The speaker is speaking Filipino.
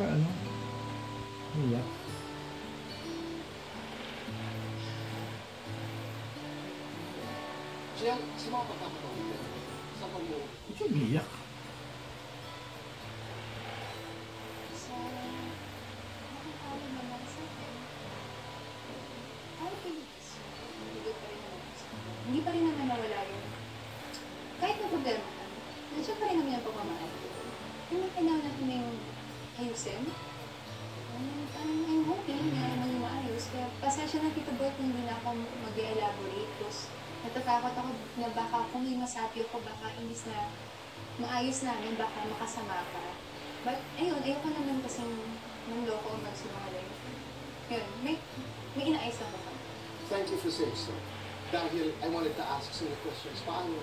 ano? Iyak. Siya, sumama ka pa ulit. Sa pag-uwi. Ito umiyak. So, nakakawin naman sa akin. Kahit hindi pa rin naman nawala yun. Kahit na problema ka, nandiyan pa rin naman yung pagmamahal. Kung kailangan natin na yung ayusin, I'm hoping na maging maayos. Kaya pasensya na Tito Boy kung hindi na ako mag-elaborate. Tapos natatakot ako na baka kung may masabi ako, baka imbis na maayos namin, baka makasama ka. But ayun, ayoko naman kasing manloko o magsinungaling. Yun, may inaayos ako. Thank you for saying so. Dahil I wanted to ask some questions. Paano